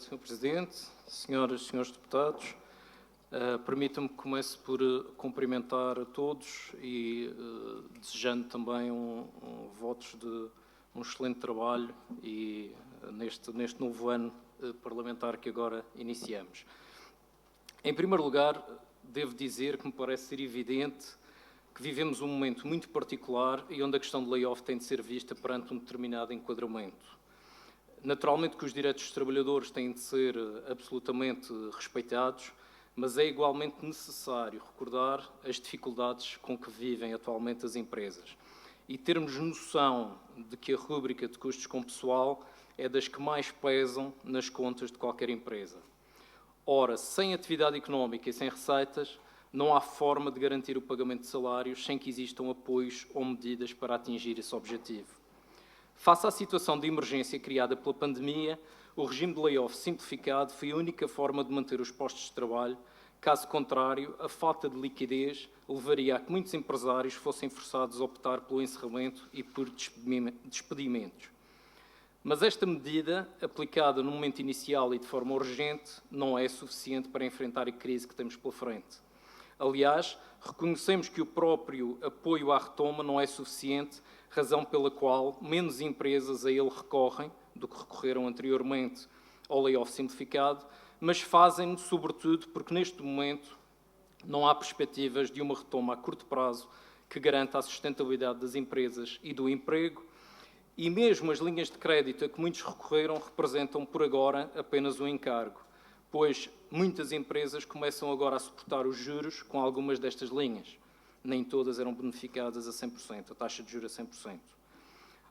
Sr. Presidente, senhoras e senhores deputados, permitam-me que comece por cumprimentar a todos e desejando também votos de um excelente trabalho e neste novo ano parlamentar que agora iniciamos. Em primeiro lugar, devo dizer que me parece ser evidente que vivemos um momento muito particular e onde a questão de layoff tem de ser vista perante um determinado enquadramento. Naturalmente que os direitos dos trabalhadores têm de ser absolutamente respeitados, mas é igualmente necessário recordar as dificuldades com que vivem atualmente as empresas e termos noção de que a rúbrica de custos com pessoal é das que mais pesam nas contas de qualquer empresa. Ora, sem atividade económica e sem receitas, não há forma de garantir o pagamento de salários sem que existam apoios ou medidas para atingir esse objetivo. Face à situação de emergência criada pela pandemia, o regime de layoff simplificado foi a única forma de manter os postos de trabalho. Caso contrário, a falta de liquidez levaria a que muitos empresários fossem forçados a optar pelo encerramento e por despedimentos. Mas esta medida, aplicada no momento inicial e de forma urgente, não é suficiente para enfrentar a crise que temos pela frente. Aliás, reconhecemos que o próprio apoio à retoma não é suficiente, razão pela qual menos empresas a ele recorrem do que recorreram anteriormente ao layoff simplificado, mas fazem-no sobretudo porque neste momento não há perspectivas de uma retoma a curto prazo que garanta a sustentabilidade das empresas e do emprego, e mesmo as linhas de crédito a que muitos recorreram representam por agora apenas um encargo, pois muitas empresas começam agora a suportar os juros com algumas destas linhas. Nem todas eram bonificadas a 100%, a taxa de juros a 100%.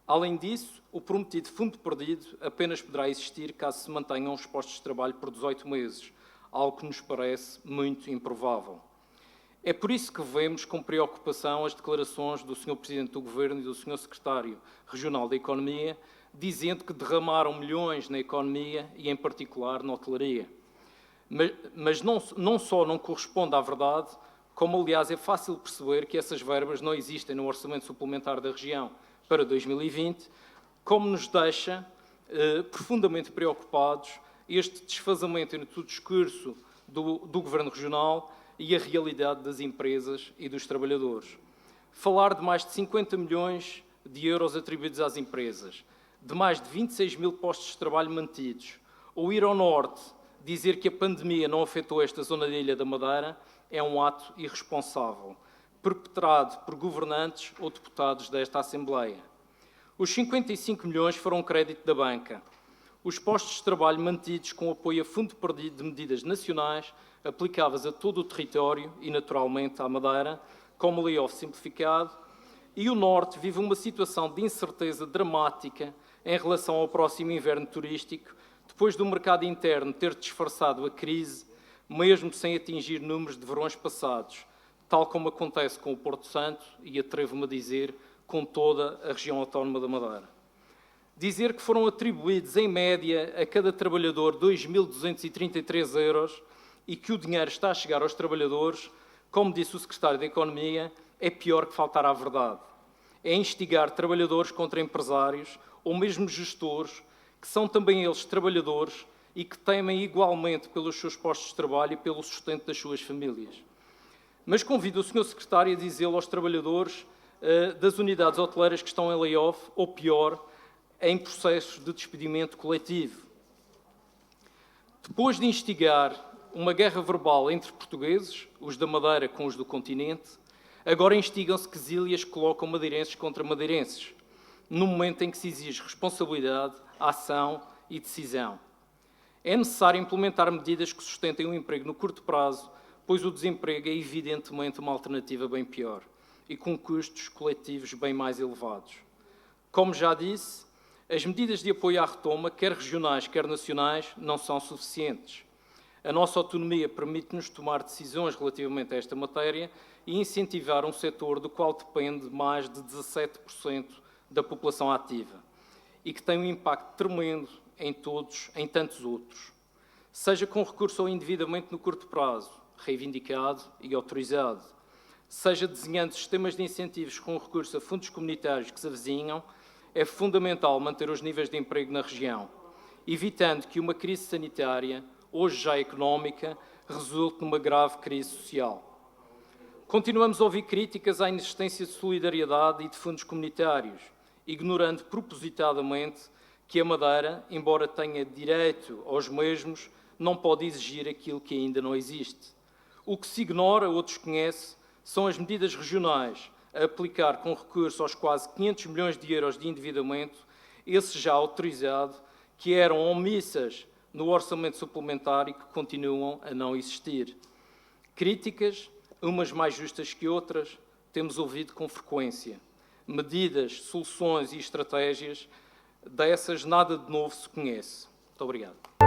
Além disso, o prometido fundo perdido apenas poderá existir caso se mantenham os postos de trabalho por 18 meses, algo que nos parece muito improvável. É por isso que vemos com preocupação as declarações do Sr. Presidente do Governo e do Sr. Secretário Regional da Economia, dizendo que derramaram milhões na economia e, em particular, na hotelaria. Mas não só não corresponde à verdade, como, aliás, é fácil perceber que essas verbas não existem no Orçamento Suplementar da região para 2020, como nos deixa profundamente preocupados este desfazamento entre o discurso do Governo Regional e a realidade das empresas e dos trabalhadores. Falar de mais de 50 milhões de euros atribuídos às empresas, de mais de 26 mil postos de trabalho mantidos, ou ir ao norte dizer que a pandemia não afetou esta zona da Ilha da Madeira, é um ato irresponsável, perpetrado por governantes ou deputados desta Assembleia. Os 55 milhões foram um crédito da banca. Os postos de trabalho mantidos com apoio a fundo perdido de medidas nacionais aplicáveis a todo o território e, naturalmente, à Madeira, como o layoff simplificado, e o Norte vive uma situação de incerteza dramática em relação ao próximo inverno turístico, depois do mercado interno ter disfarçado a crise, mesmo sem atingir números de verões passados, tal como acontece com o Porto Santo e, atrevo-me a dizer, com toda a região autónoma da Madeira. Dizer que foram atribuídos, em média, a cada trabalhador 2.233 euros e que o dinheiro está a chegar aos trabalhadores, como disse o Secretário da Economia, é pior que faltar à verdade. É instigar trabalhadores contra empresários ou mesmo gestores, que são também eles trabalhadores e que temem igualmente pelos seus postos de trabalho e pelo sustento das suas famílias. Mas convido o Sr. Secretário a dizê-lo aos trabalhadores das unidades hoteleiras que estão em layoff, ou pior, em processos de despedimento coletivo. Depois de instigar uma guerra verbal entre portugueses, os da Madeira com os do continente, agora instigam-se quesílias que colocam madeirenses contra madeirenses, no momento em que se exige responsabilidade, ação e decisão. É necessário implementar medidas que sustentem o emprego no curto prazo, pois o desemprego é evidentemente uma alternativa bem pior e com custos coletivos bem mais elevados. Como já disse, as medidas de apoio à retoma, quer regionais, quer nacionais, não são suficientes. A nossa autonomia permite-nos tomar decisões relativamente a esta matéria e incentivar um setor do qual depende mais de 17% da população ativa e que tem um impacto tremendo em tantos outros, seja com recurso ao endividamento no curto prazo, reivindicado e autorizado, seja desenhando sistemas de incentivos com recurso a fundos comunitários que se avizinham, é fundamental manter os níveis de emprego na região evitando que uma crise sanitária, hoje já económica, resulte numa grave crise social. Continuamos a ouvir críticas à inexistência de solidariedade e de fundos comunitários, ignorando propositadamente que a Madeira, embora tenha direito aos mesmos, não pode exigir aquilo que ainda não existe. O que se ignora, ou desconhece, são as medidas regionais a aplicar com recurso aos quase 500 milhões de euros de endividamento, esse já autorizado, que eram omissas no orçamento suplementar e que continuam a não existir. Críticas, umas mais justas que outras, temos ouvido com frequência. Medidas, soluções e estratégias, dessas nada de novo se conhece. Muito obrigado.